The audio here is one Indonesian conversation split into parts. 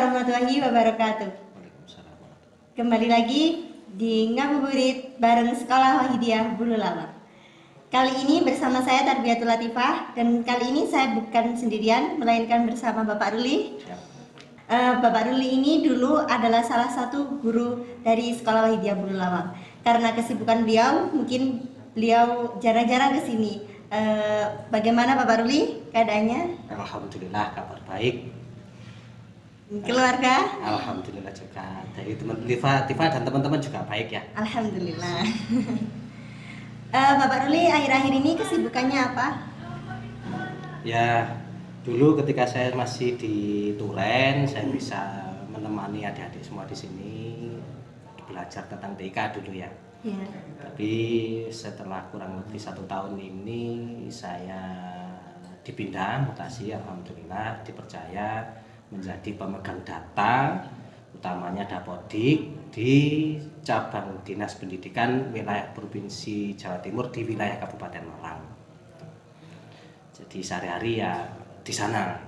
warahmatullahi wabarakatuh. Waalaikumsalam. Kembali lagi di Ngabuburit bareng Sekolah Wahidiyah Bulu Lawang. Kali ini bersama saya Tarbiyatul Latifah, dan kali ini saya bukan sendirian melainkan bersama Bapak Ruli. Bapak Ruli ini dulu adalah salah satu guru dari Sekolah Wahidiyah Bulu Lawang. Karena kesibukan beliau, mungkin beliau jarang-jarang ke sini. Bagaimana Bapak Ruli keadaannya? Alhamdulillah kabar baik. Keluarga? Alhamdulillah juga. Dari teman Tifa dan teman-teman juga baik ya. Alhamdulillah. Bapak Ruli akhir-akhir ini kesibukannya apa? Ya, dulu ketika saya masih di Turen, saya bisa menemani adik-adik semua di sini belajar tentang TK dulu ya. Ya. Tapi setelah kurang lebih 1 tahun ini saya dipindah mutasi, alhamdulillah dipercaya menjadi pemegang data, utamanya Dapodik di cabang Dinas Pendidikan wilayah Provinsi Jawa Timur di wilayah Kabupaten Malang. Jadi sehari-hari ya di sana.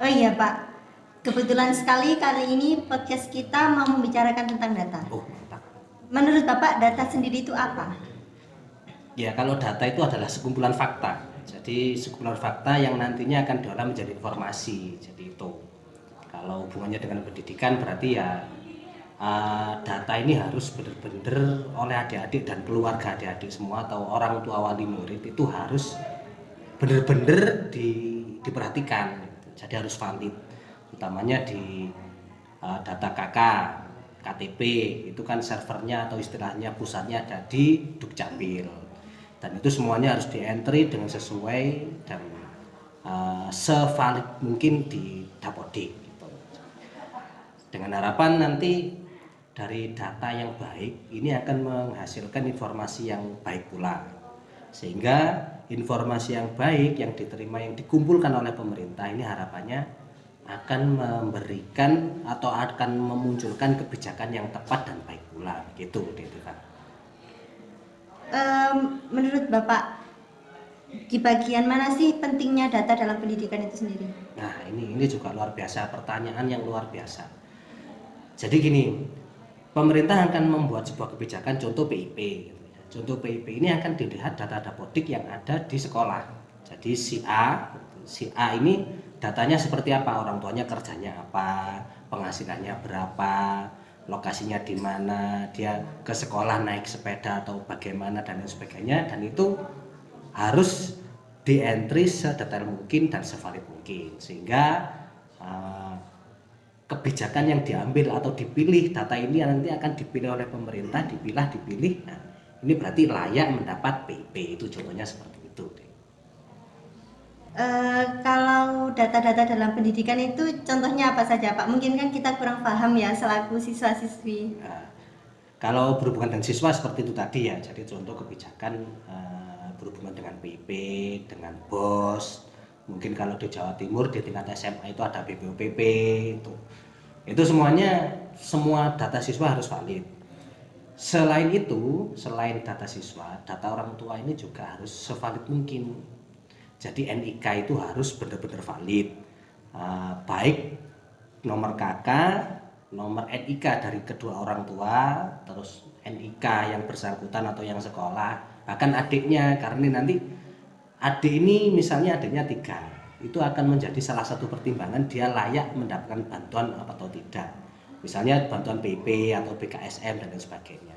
Oh iya Pak, kebetulan sekali kali ini podcast kita mau membicarakan tentang data. Oh, mantap. Menurut Bapak, data sendiri itu apa? Ya, kalau data itu adalah sekumpulan fakta. Jadi sekumpulan fakta yang nantinya akan diolah menjadi informasi. Jadi itu. Kalau hubungannya dengan pendidikan berarti ya data ini harus benar-benar oleh adik-adik dan keluarga adik-adik semua atau orang tua wali murid itu harus benar-benar diperhatikan. Jadi harus valid. Utamanya di data KK, KTP itu kan servernya atau istilahnya pusatnya ada di Dukcapil. Dan itu semuanya harus di-entry dengan sesuai dan sevalid mungkin di Dapodik gitu. Dengan harapan nanti dari data yang baik ini akan menghasilkan informasi yang baik pula, sehingga informasi yang baik yang diterima yang dikumpulkan oleh pemerintah ini harapannya akan memberikan atau akan memunculkan kebijakan yang tepat dan baik pula gitu kan. Menurut Bapak, di bagian mana sih pentingnya data dalam pendidikan itu sendiri? Nah ini juga luar biasa, pertanyaan yang luar biasa. Jadi gini, pemerintah akan membuat sebuah kebijakan, contoh PIP. Contoh PIP ini akan dilihat data Dapodik yang ada di sekolah. Jadi si A ini datanya seperti apa, orang tuanya kerjanya apa, penghasilannya berapa, lokasinya di mana, dia ke sekolah naik sepeda atau bagaimana dan lain sebagainya, dan itu harus di-entry sedetail mungkin dan sevalid mungkin, sehingga kebijakan yang diambil atau dipilih data ini nanti akan dipilih oleh pemerintah, dipilih. Nah, ini berarti layak mendapat PIP, itu contohnya seperti itu. Kalau data-data dalam pendidikan itu contohnya apa saja Pak? Mungkin kan kita kurang paham ya selaku siswa-siswi. Nah, kalau berhubungan dengan siswa seperti itu tadi ya, jadi contoh kebijakan berhubungan dengan PIP, dengan BOS. Mungkin kalau di Jawa Timur di tingkat SMA itu ada BPOPP itu semuanya, semua data siswa harus valid. Selain itu, selain data siswa, data orang tua ini juga harus sevalid mungkin. Jadi NIK itu harus benar-benar valid, baik nomor KK, nomor NIK dari kedua orang tua, terus NIK yang bersangkutan atau yang sekolah, bahkan adiknya, karena nanti adik ini misalnya adiknya 3, itu akan menjadi salah satu pertimbangan dia layak mendapatkan bantuan atau tidak, misalnya bantuan PP atau BKSM dan lain sebagainya.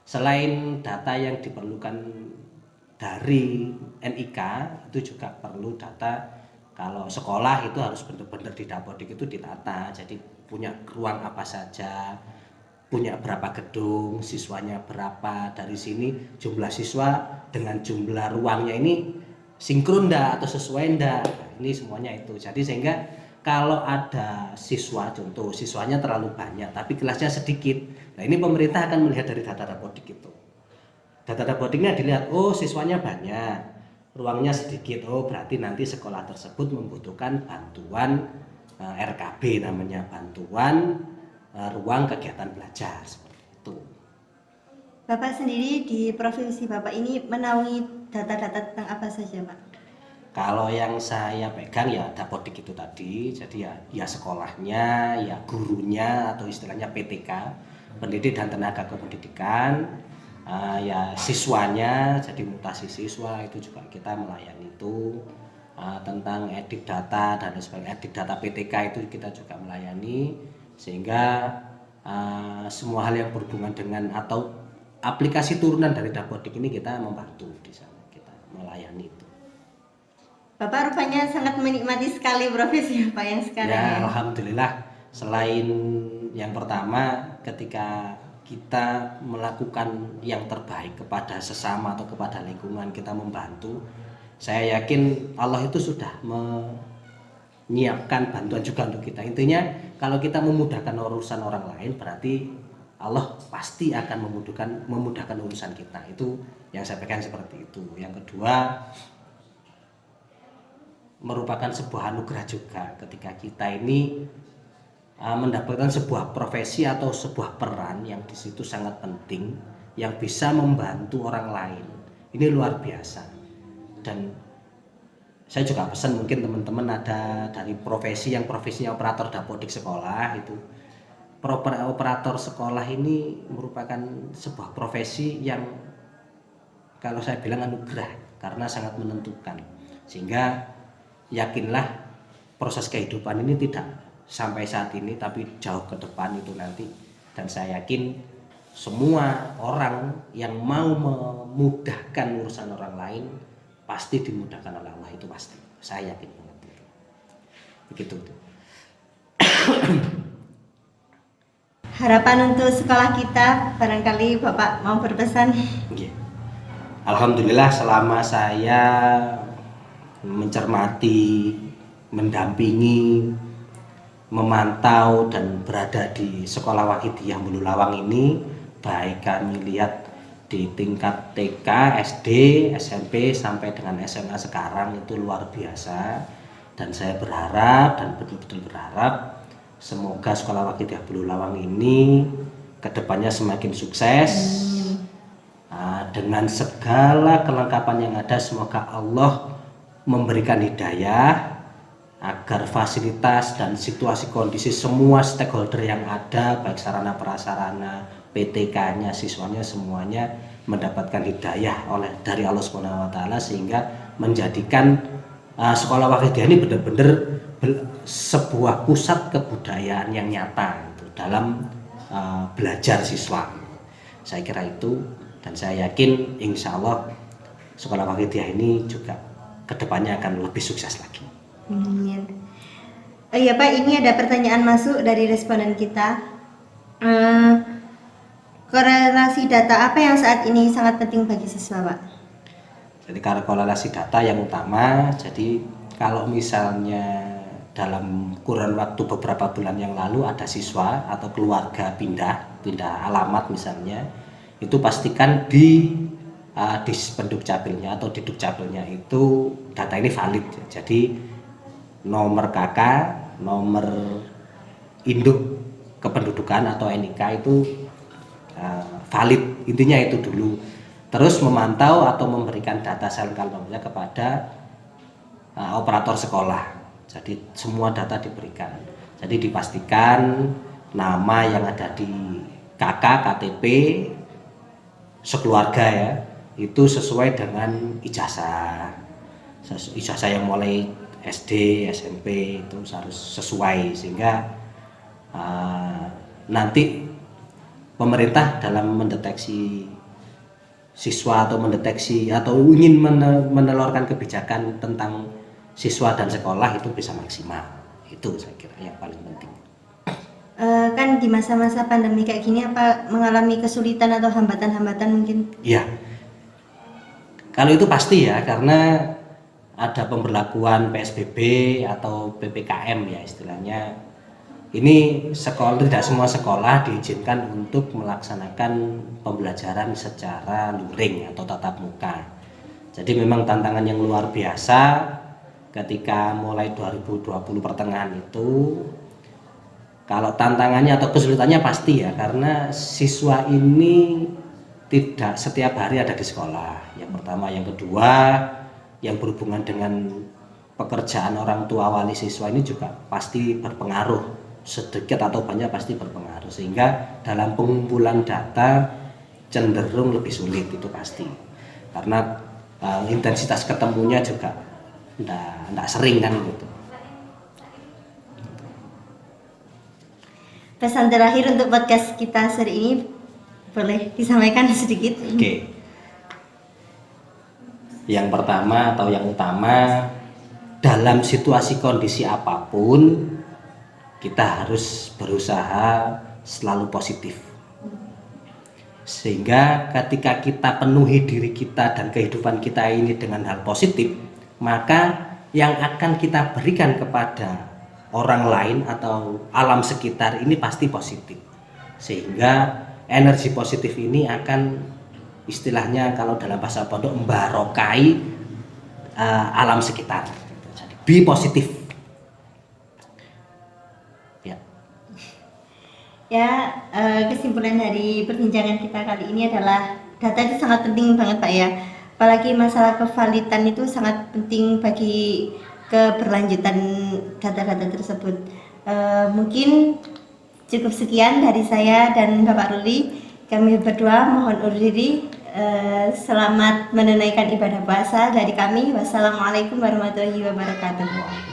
Selain data yang diperlukan dari NIK, itu juga perlu data kalau sekolah itu harus benar-benar di Dapodik itu ditata, jadi punya ruang apa saja, punya berapa gedung, siswanya berapa, dari sini jumlah siswa dengan jumlah ruangnya ini sinkron enggak atau sesuai enggak, ini semuanya itu. Jadi sehingga kalau ada siswa, contoh siswanya terlalu banyak tapi kelasnya sedikit, nah ini pemerintah akan melihat dari data Dapodik itu. Data Dapodiknya dilihat, oh siswanya banyak, ruangnya sedikit, oh berarti nanti sekolah tersebut membutuhkan bantuan RKB, namanya bantuan ruang kegiatan belajar, seperti itu. Bapak sendiri di provinsi Bapak ini menaungi data-data tentang apa saja Pak? Kalau yang saya pegang ya Dapodik itu tadi, jadi ya sekolahnya, ya gurunya atau istilahnya PTK, pendidik dan tenaga kependidikan, ya siswanya, jadi mutasi siswa itu juga kita melayani itu, tentang edit data dan sebagainya, edit data PTK itu kita juga melayani, sehingga semua hal yang berhubungan dengan atau aplikasi turunan dari Dapodik ini kita membantu di sana, kita melayani itu. Bapak rupanya sangat menikmati sekali profesi Bapak yang sekarang Ya, ya. alhamdulillah. Selain yang pertama, ketika kita melakukan yang terbaik kepada sesama atau kepada lingkungan, kita membantu, saya yakin Allah itu sudah menyiapkan bantuan juga untuk kita. Intinya kalau kita memudahkan urusan orang lain, berarti Allah pasti akan memudahkan urusan kita. Itu yang saya pegang seperti itu. Yang kedua, merupakan sebuah anugerah juga ketika kita ini mendapatkan sebuah profesi atau sebuah peran yang di situ sangat penting, yang bisa membantu orang lain. Ini luar biasa. Dan saya juga pesan, mungkin teman-teman ada dari profesi yang profesinya operator Dapodik sekolah itu. Operator sekolah ini merupakan sebuah profesi yang kalau saya bilang anugerah karena sangat menentukan. Sehingga yakinlah proses kehidupan ini tidak sampai saat ini tapi jauh ke depan itu nanti, dan saya yakin semua orang yang mau memudahkan urusan orang lain pasti dimudahkan oleh Allah, itu pasti, saya yakin banget itu. Begitu. Harapan untuk sekolah kita, barangkali Bapak mau berpesan. Alhamdulillah selama saya mencermati, mendampingi, memantau dan berada di Sekolah Wahidiyah Bululawang ini, baik kami lihat di tingkat TK, SD, SMP sampai dengan SMA sekarang itu luar biasa, dan saya berharap dan betul-betul berharap semoga Sekolah Wahidiyah Bululawang ini kedepannya semakin sukses. Dengan segala kelengkapan yang ada, semoga Allah memberikan hidayah agar fasilitas dan situasi kondisi semua stakeholder yang ada, baik sarana prasarana, PTK-nya, siswanya, semuanya mendapatkan hidayah dari Allah Subhanahu wa taala, sehingga menjadikan Sekolah Wahidiyah ini benar-benar sebuah pusat kebudayaan yang nyata gitu, dalam belajar siswa. Saya kira itu, dan saya yakin insya Allah Sekolah Wahidiyah ini juga kedepannya akan lebih sukses lagi. Amin. Oh iya Pak, ini ada pertanyaan masuk dari responden kita. Korelasi data apa yang saat ini sangat penting bagi siswa, Pak? Jadi korelasi data yang utama, jadi kalau misalnya dalam kurun waktu beberapa bulan yang lalu ada siswa atau keluarga pindah alamat misalnya, itu pastikan di Dispendukcapilnya atau di Dukcapilnya itu data ini valid. Jadi nomor KK, nomor induk kependudukan atau NIK itu valid, intinya itu dulu. Terus memantau atau memberikan data selengkapnya kepada operator sekolah. Jadi semua data diberikan. Jadi dipastikan nama yang ada di KK, KTP sekeluarga ya, itu sesuai dengan ijazah yang mulai SD, SMP itu harus sesuai, sehingga nanti pemerintah dalam mendeteksi siswa atau mendeteksi atau ingin menelurkan kebijakan tentang siswa dan sekolah itu bisa maksimal. Itu saya kira yang paling penting. Kan di masa-masa pandemi kayak gini apa mengalami kesulitan atau hambatan-hambatan mungkin? Iya. Kalau itu pasti ya, karena ada pemberlakuan PSBB atau PPKM ya istilahnya. Ini sekolah, tidak semua sekolah diizinkan untuk melaksanakan pembelajaran secara luring atau tatap muka. Jadi memang tantangan yang luar biasa ketika mulai 2020 pertengahan itu. Kalau tantangannya atau kesulitannya pasti ya, karena siswa ini tidak setiap hari ada di sekolah. Yang pertama, yang kedua yang berhubungan dengan pekerjaan orang tua wali siswa ini juga pasti berpengaruh, sedikit atau banyak pasti berpengaruh, sehingga dalam pengumpulan data cenderung lebih sulit, itu pasti, karena intensitas ketemunya juga enggak sering kan gitu. Pesan terakhir untuk podcast kita seri ini boleh disampaikan sedikit? Oke. Yang pertama atau yang utama, dalam situasi kondisi apapun kita harus berusaha selalu positif, sehingga ketika kita penuhi diri kita dan kehidupan kita ini dengan hal positif, maka yang akan kita berikan kepada orang lain atau alam sekitar ini pasti positif, sehingga energi positif ini akan, istilahnya kalau dalam bahasa pondok, membarokai alam sekitar. Jadi be positif. Kesimpulan dari perbincangan kita kali ini adalah data itu sangat penting banget Pak ya, apalagi masalah kevalidan itu sangat penting bagi keberlanjutan data-data tersebut. Mungkin cukup sekian dari saya dan Bapak Ruli. Kami berdua mohon undur diri. Selamat menunaikan ibadah puasa dari kami. Wassalamualaikum warahmatullahi wabarakatuh.